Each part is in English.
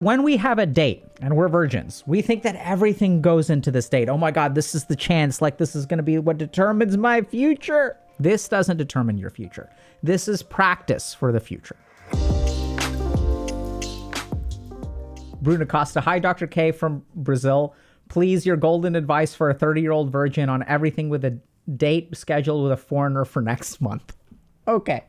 When we have a date and we're virgins, we think that everything goes into this date. Oh my God, this is the chance. Like, this is going to be what determines my future. This doesn't determine your future. This is practice for the future. Bruno Costa, hi, Dr. K from Brazil. Please, your golden advice for a 30-year-old virgin on everything with a date scheduled with a foreigner for next month. Okay.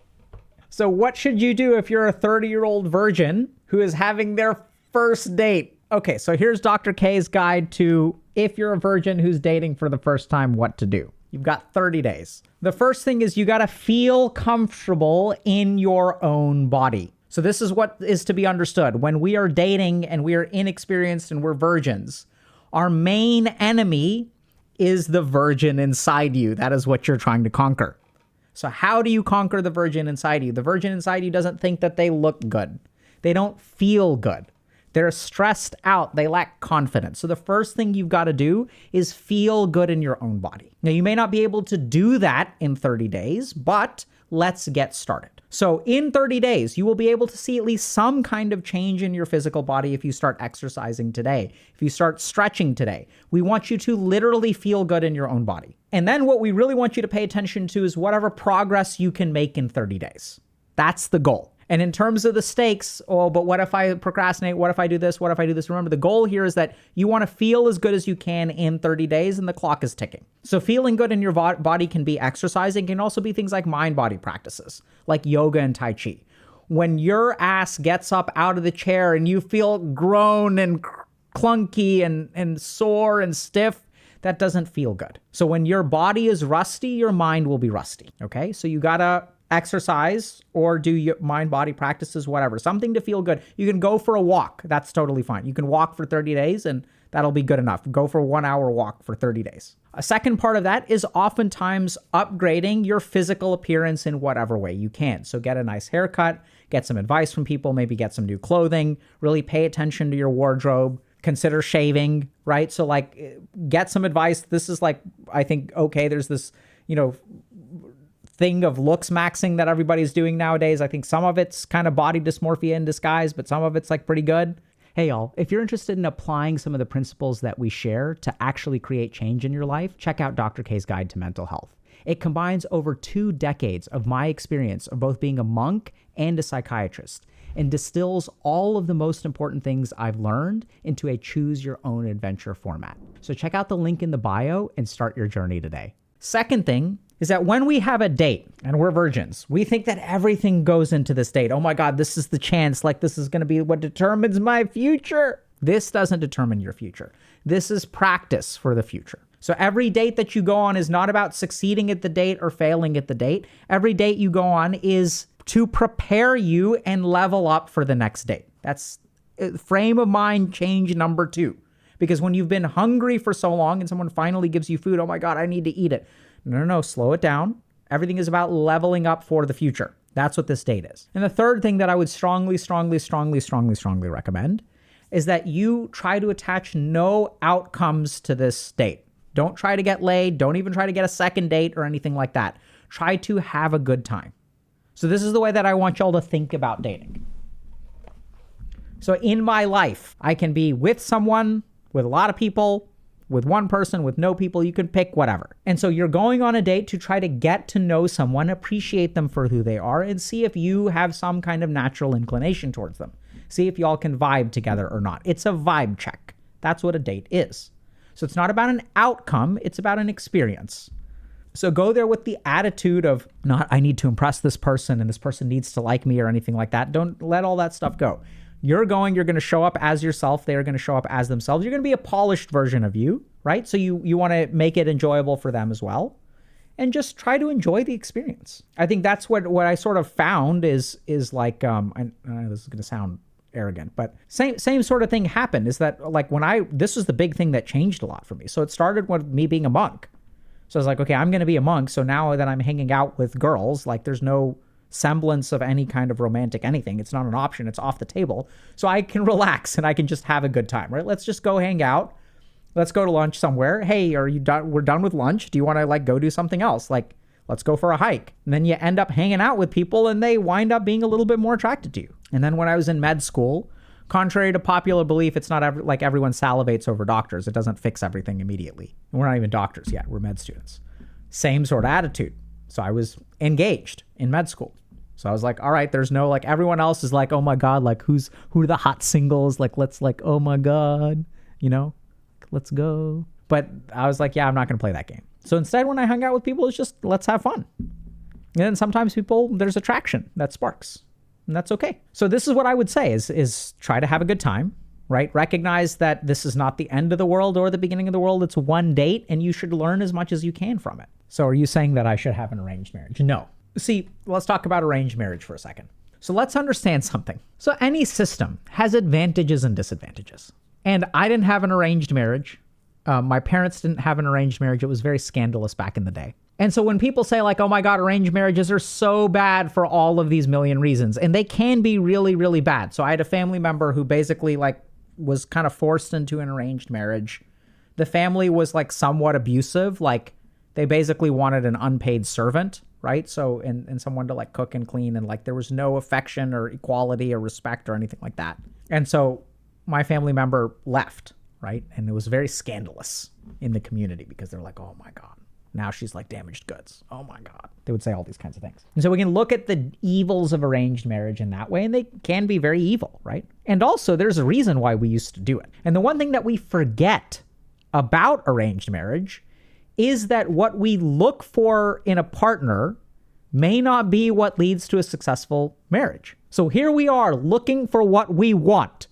So what should you do if you're a 30-year-old virgin who is having their first date? Okay, so here's Dr. K's guide to if you're a virgin who's dating for the first time, what to do. You've got 30 days. The first thing is you got to feel comfortable in your own body. So this is what is to be understood. When we are dating and we are inexperienced and we're virgins, our main enemy is the virgin inside you. That is what you're trying to conquer. So how do you conquer the virgin inside you? The virgin inside you doesn't think that they look good. They don't feel good. They're stressed out. They lack confidence. So the first thing you've got to do is feel good in your own body. Now, you may not be able to do that in 30 days, but let's get started. So in 30 days, you will be able to see at least some kind of change in your physical body if you start exercising today, if you start stretching today. We want you to literally feel good in your own body. And then what we really want you to pay attention to is whatever progress you can make in 30 days. That's the goal. And in terms of the stakes, oh, but what if I procrastinate? What if I do this? What if I do this? Remember, the goal here is that you want to feel as good as you can in 30 days and the clock is ticking. So feeling good in your body can be exercising, can also be things like mind-body practices, like yoga and Tai Chi. When your ass gets up out of the chair and you feel grown and clunky and sore and stiff, that doesn't feel good. So when your body is rusty, your mind will be rusty, okay? So you gotta exercise or do your mind-body practices, whatever, something to feel good. You can go for a walk. That's totally fine. You can walk for 30 days and that'll be good enough. Go for a 1 hour walk for 30 days. A second part of that is oftentimes upgrading your physical appearance in whatever way you can. So get a nice haircut, get some advice from people, maybe get some new clothing, really pay attention to your wardrobe, consider shaving, right? So like get some advice. This is like, I think, okay, there's this, thing of looks maxing that everybody's doing nowadays. I think some of it's kind of body dysmorphia in disguise, but some of it's like pretty good. Hey y'all, if you're interested in applying some of the principles that we share to actually create change in your life, check out Dr. K's Guide to Mental Health. It combines over 2 decades of my experience of both being a monk and a psychiatrist and distills all of the most important things I've learned into a choose your own adventure format. So check out the link in the bio and start your journey today. Second thing is that when we have a date and we're virgins, we think that everything goes into this date. Oh my God, this is the chance. Like, this is going to be what determines my future. This doesn't determine your future. This is practice for the future. So every date that you go on is not about succeeding at the date or failing at the date. Every date you go on is to prepare you and level up for the next date. That's frame of mind change number 2. Because when you've been hungry for so long and someone finally gives you food, oh my God, I need to eat it. No, slow it down. Everything is about leveling up for the future. That's what this date is. And the third thing that I would strongly recommend is that you try to attach no outcomes to this date. Don't try to get laid. Don't even try to get a second date or anything like that. Try to have a good time. So this is the way that I want y'all to think about dating. So in my life, I can be with someone, with a lot of people, with one person, with no people. You can pick whatever. And so you're going on a date to try to get to know someone, appreciate them for who they are, and see if you have some kind of natural inclination towards them. See if y'all can vibe together or not. It's a vibe check. That's what a date is. So it's not about an outcome, it's about an experience. So go there with the attitude of not, I need to impress this person and this person needs to like me or anything like that. Don't let all that stuff go. You're going to show up as yourself. They're going to show up as themselves. You're going to be a polished version of you, right? So you want to make it enjoyable for them as well. And just try to enjoy the experience. I think that's what I sort of found is like, I know this is going to sound arrogant, but same sort of thing happened is that like this was the big thing that changed a lot for me. So it started with me being a monk. So I was like, okay, I'm going to be a monk. So now that I'm hanging out with girls, like there's no semblance of any kind of romantic anything. It's not an option. It's off the table. So I can relax and I can just have a good time, right? Let's just go hang out. Let's go to lunch somewhere. Hey, are you done? We're done with lunch. Do you want to like go do something else? Like, let's go for a hike. And then you end up hanging out with people and they wind up being a little bit more attracted to you. And then when I was in med school, Contrary to popular belief, it's not like everyone salivates over doctors. It doesn't fix everything immediately. We're not even doctors yet. We're med students. Same sort of attitude. So I was engaged in med school. So I was like, all right, there's no, like, everyone else is like, oh my God, like who are the hot singles? Like, let's like, oh my God, let's go. But I was like, yeah, I'm not going to play that game. So instead, when I hung out with people, it's just, let's have fun. And then sometimes there's attraction that sparks. And that's okay. So this is what I would say is try to have a good time, right? Recognize that this is not the end of the world or the beginning of the world. It's one date and you should learn as much as you can from it. So are you saying that I should have an arranged marriage? No. See, let's talk about arranged marriage for a second. So let's understand something. So any system has advantages and disadvantages. And I didn't have an arranged marriage. My parents didn't have an arranged marriage. It was very scandalous back in the day. And so when people say like, oh my God, arranged marriages are so bad for all of these million reasons, and they can be really, really bad. So I had a family member who basically like was kind of forced into an arranged marriage. The family was like somewhat abusive. Like they basically wanted an unpaid servant, right? So, and someone to like cook and clean, and like there was no affection or equality or respect or anything like that. And so my family member left, right? And it was very scandalous in the community because they're like, oh my God. Now she's like damaged goods. Oh my God. They would say all these kinds of things. And so we can look at the evils of arranged marriage in that way, and they can be very evil, right? And also there's a reason why we used to do it. And the one thing that we forget about arranged marriage is that what we look for in a partner may not be what leads to a successful marriage. So here we are looking for what we want.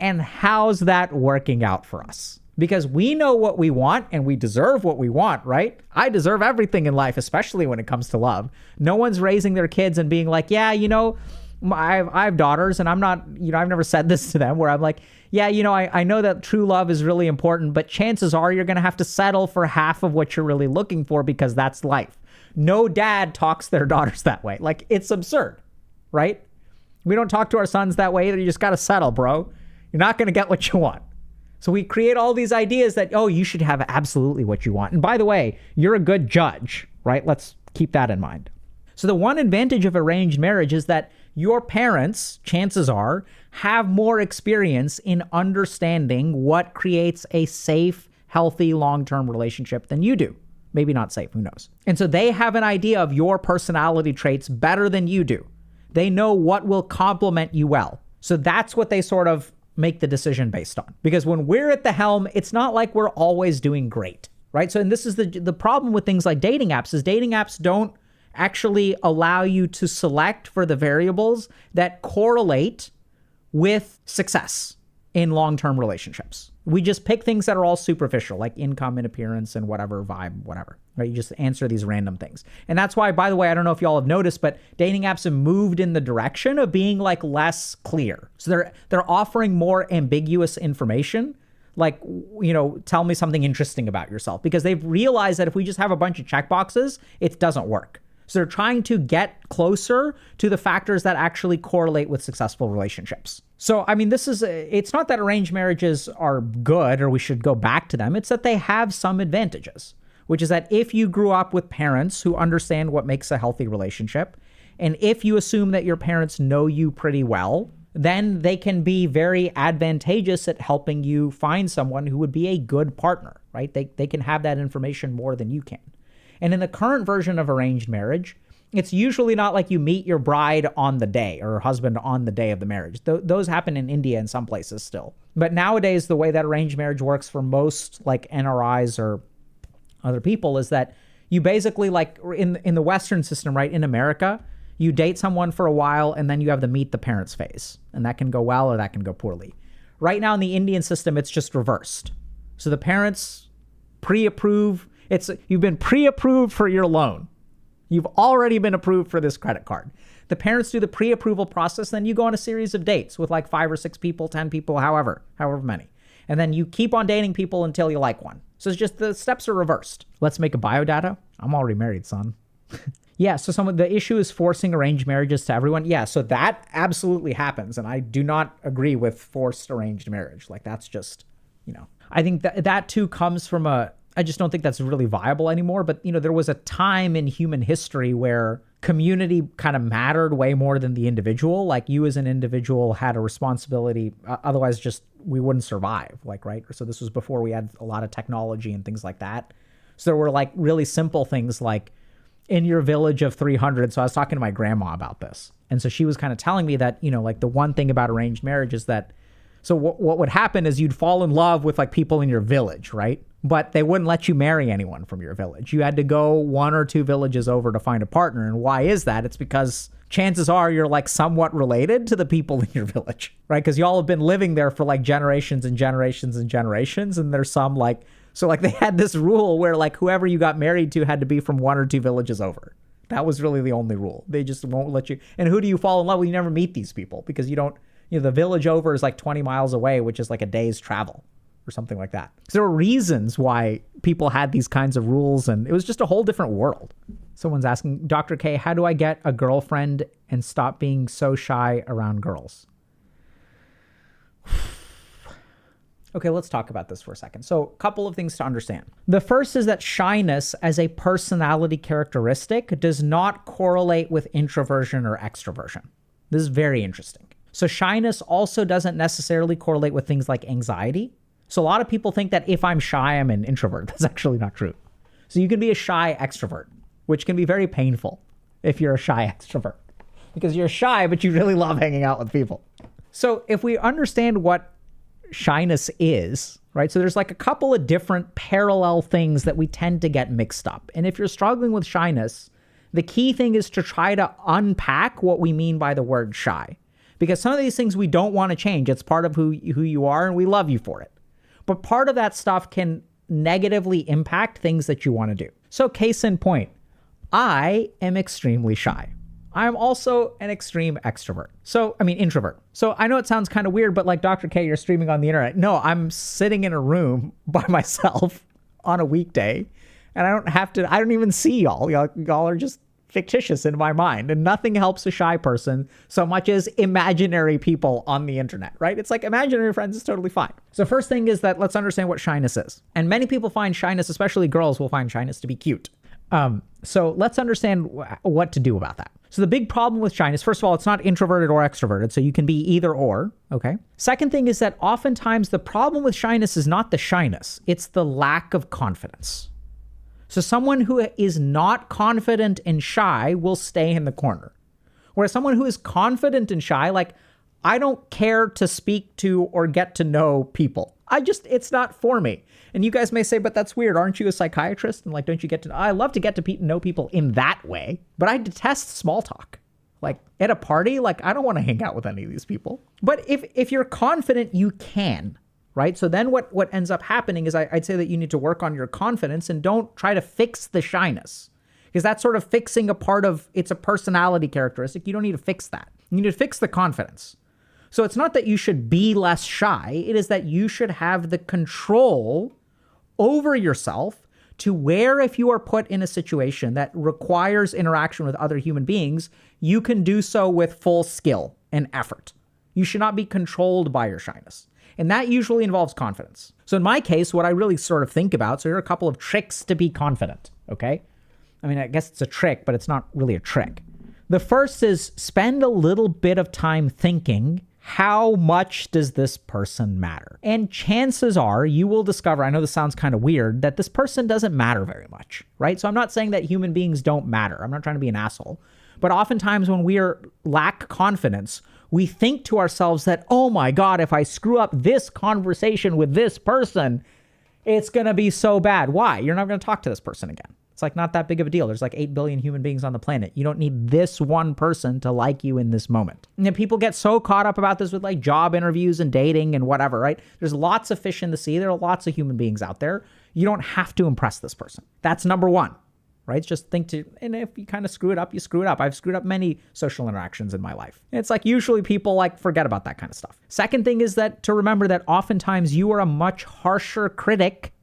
And how's that working out for us? Because we know what we want and we deserve what we want, right? I deserve everything in life, especially when it comes to love. No one's raising their kids and being like, yeah, I have daughters and I'm not, I've never said this to them where I'm like, yeah, I know that true love is really important, but chances are you're going to have to settle for half of what you're really looking for because that's life. No dad talks their daughters that way. Like, it's absurd, right? We don't talk to our sons that way. You just got to settle, bro. You're not going to get what you want. So we create all these ideas that, oh, you should have absolutely what you want. And by the way, you're a good judge, right? Let's keep that in mind. So the one advantage of arranged marriage is that your parents, chances are, have more experience in understanding what creates a safe, healthy, long-term relationship than you do. Maybe not safe, who knows? And so they have an idea of your personality traits better than you do. They know what will complement you well. So that's what they sort of make the decision based on. Because when we're at the helm, it's not like we're always doing great, right? So, and this is the problem with things like dating apps is dating apps don't actually allow you to select for the variables that correlate with success in long-term relationships. We just pick things that are all superficial, like income and appearance and whatever vibe, whatever, right? You just answer these random things. And that's why, by the way, I don't know if y'all have noticed, but dating apps have moved in the direction of being like less clear. So they're offering more ambiguous information, like, tell me something interesting about yourself, because they've realized that if we just have a bunch of checkboxes, it doesn't work. So they're trying to get closer to the factors that actually correlate with successful relationships. So, I mean, it's not that arranged marriages are good or we should go back to them. It's that they have some advantages, which is that if you grew up with parents who understand what makes a healthy relationship, and if you assume that your parents know you pretty well, then they can be very advantageous at helping you find someone who would be a good partner, right? They can have that information more than you can. And in the current version of arranged marriage, it's usually not like you meet your bride on the day or husband on the day of the marriage. Those happen in India in some places still. But nowadays, the way that arranged marriage works for most like NRIs or other people is that you basically like in the Western system, right? In America, you date someone for a while and then you have the meet the parents phase. And that can go well or that can go poorly. Right now in the Indian system, it's just reversed. So the parents pre-approve. You've been pre-approved for your loan. You've already been approved for this credit card. The parents do the pre-approval process, then you go on a series of dates with like 5 or 6 people, 10 people, however many. And then you keep on dating people until you like one. So it's just the steps are reversed. Let's make a biodata. I'm already married, son. Yeah, so the issue is forcing arranged marriages to everyone. Yeah, so that absolutely happens. And I do not agree with forced arranged marriage. Like that's just, I think that too comes from I just don't think that's really viable anymore. But, there was a time in human history where community kind of mattered way more than the individual. Like you as an individual had a responsibility. Otherwise just we wouldn't survive. Like, right. So this was before we had a lot of technology and things like that. So there were like really simple things like in your village of 300. So I was talking to my grandma about this. And so she was kind of telling me that, you know, like the one thing about arranged marriage is that, so what would happen is you'd fall in love with like people in your village, right? But they wouldn't let you marry anyone from your village. You had to go 1 or 2 villages over to find a partner. And why is that? It's because chances are you're like somewhat related to the people in your village, right? Because y'all have been living there for like generations and generations and generations. And there's some like, so like they had this rule where like whoever you got married to had to be from 1 or 2 villages over. That was really the only rule. They just won't let you. And who do you fall in love with? You never meet these people because you don't, you know, the village over is like 20 miles away, which is like a day's travel or something like that. So there were reasons why people had these kinds of rules, and it was just a whole different world. Someone's asking, Dr. K, how do I get a girlfriend and stop being so shy around girls? Okay, let's talk about this for a second. So a couple of things to understand. The first is that shyness as a personality characteristic does not correlate with introversion or extroversion. This is very interesting. So shyness also doesn't necessarily correlate with things like anxiety. So a lot of people think that if I'm shy, I'm an introvert. That's actually not true. So you can be a shy extrovert, which can be very painful if you're a shy extrovert because you're shy, but you really love hanging out with people. So if we understand what shyness is, right? So there's like a couple of different parallel things that we tend to get mixed up. And if you're struggling with shyness, the key thing is to try to unpack what we mean by the word shy. Because some of these things we don't want to change. It's part of who you are, and we love you for it. But part of that stuff can negatively impact things that you want to do. So case in point, I am extremely shy. I'm also an extreme extrovert. Introvert. So I know it sounds kind of weird, but like Dr. K, you're streaming on the internet. No, I'm sitting in a room by myself on a weekday, and I don't even see y'all. Y'all are just fictitious in my mind, and nothing helps a shy person so much as imaginary people on the internet, right? It's like imaginary friends is totally fine. So first thing is that let's understand what shyness is. And many people find shyness, especially girls will find shyness to be cute. So let's understand what to do about that. So the big problem with shyness, first of all, it's not introverted or extroverted. So you can be either or, okay? Second thing is that oftentimes the problem with shyness is not the shyness, it's the lack of confidence. So someone who is not confident and shy will stay in the corner. Whereas someone who is confident and shy, like, I don't care to speak to or get to know people. It's not for me. And you guys may say, but that's weird. Aren't you a psychiatrist? And like, don't you get to, I love to get to know people in that way, but I detest small talk. Like at a party, like I don't want to hang out with any of these people. But if you're confident, you can, right? So then what ends up happening is I'd say that you need to work on your confidence and don't try to fix the shyness, because that's sort of fixing a part of, it's a personality characteristic. You don't need to fix that. You need to fix the confidence. So it's not that you should be less shy. It is that you should have the control over yourself to where if you are put in a situation that requires interaction with other human beings, you can do so with full skill and effort. You should not be controlled by your shyness. And that usually involves confidence. So in my case, what I really sort of think about, so here are a couple of tricks to be confident, okay? I mean, I guess it's a trick, but it's not really a trick. The first is spend a little bit of time thinking, how much does this person matter? And chances are you will discover, I know this sounds kind of weird, that this person doesn't matter very much, right? So I'm not saying that human beings don't matter. I'm not trying to be an asshole. But oftentimes when we lack confidence, we think to ourselves that, oh my God, if I screw up this conversation with this person, it's going to be so bad. Why? You're not going to talk to this person again. It's like not that big of a deal. There's like 8 billion human beings on the planet. You don't need this one person to like you in this moment. And then people get so caught up about this with like job interviews and dating and whatever, right? There's lots of fish in the sea. There are lots of human beings out there. You don't have to impress this person. That's number one, right? It's just and if you kind of screw it up, you screw it up. I've screwed up many social interactions in my life. It's like usually people like forget about that kind of stuff. Second thing is that to remember that oftentimes you are a much harsher critic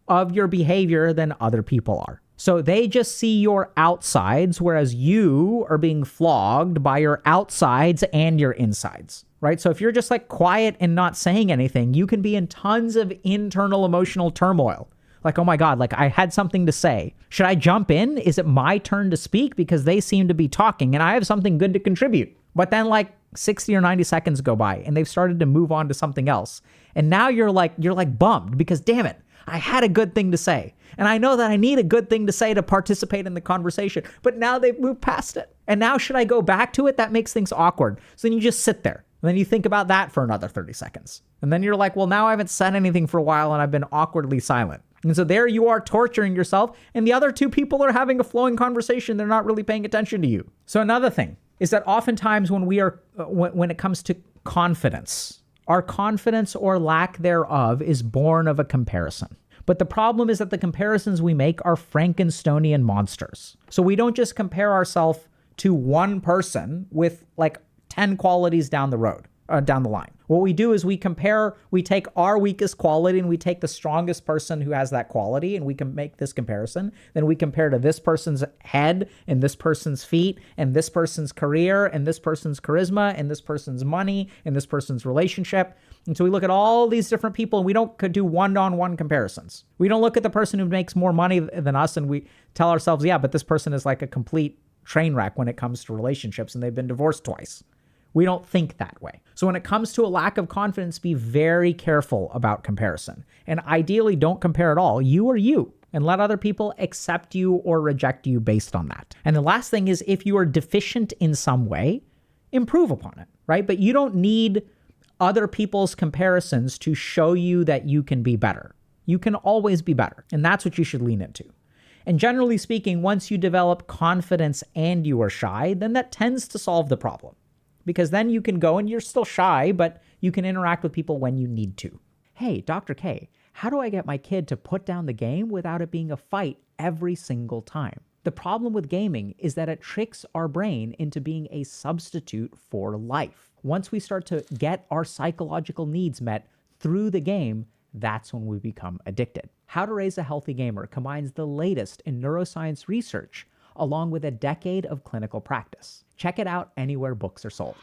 of your behavior than other people are. So they just see your outsides, whereas you are being flogged by your outsides and your insides, right? So if you're just like quiet and not saying anything, you can be in tons of internal emotional turmoil. Like, oh my God, like I had something to say. Should I jump in? Is it my turn to speak because they seem to be talking and I have something good to contribute? But then like 60 or 90 seconds go by and they've started to move on to something else. And now you're like bummed because damn it, I had a good thing to say. And I know that I need a good thing to say to participate in the conversation, but now they've moved past it. And now should I go back to it? That makes things awkward. So then you just sit there and then you think about that for another 30 seconds. And then you're like, well, now I haven't said anything for a while and I've been awkwardly silent. And so there you are torturing yourself and the other two people are having a flowing conversation. They're not really paying attention to you. So another thing is that oftentimes when it comes to confidence, our confidence or lack thereof is born of a comparison. But the problem is that the comparisons we make are Frankensteinian monsters. So we don't just compare ourselves to one person with like 10 qualities down the line. What we do is we take our weakest quality and we take the strongest person who has that quality and we can make this comparison. Then we compare to this person's head and this person's feet and this person's career and this person's charisma and this person's money and this person's relationship. And so we look at all these different people and we don't do one-on-one comparisons. We don't look at the person who makes more money than us and we tell ourselves, yeah, but this person is like a complete train wreck when it comes to relationships and they've been divorced twice. We don't think that way. So when it comes to a lack of confidence, be very careful about comparison. And ideally, don't compare at all. You are you. And let other people accept you or reject you based on that. And the last thing is if you are deficient in some way, improve upon it, right? But you don't need other people's comparisons to show you that you can be better. You can always be better. And that's what you should lean into. And generally speaking, once you develop confidence and you are shy, then that tends to solve the problem. Because then you can go and you're still shy, but you can interact with people when you need to. Hey, Dr. K, how do I get my kid to put down the game without it being a fight every single time? The problem with gaming is that it tricks our brain into being a substitute for life. Once we start to get our psychological needs met through the game, that's when we become addicted. How to Raise a Healthy Gamer combines the latest in neuroscience research along with a decade of clinical practice. Check it out anywhere books are sold.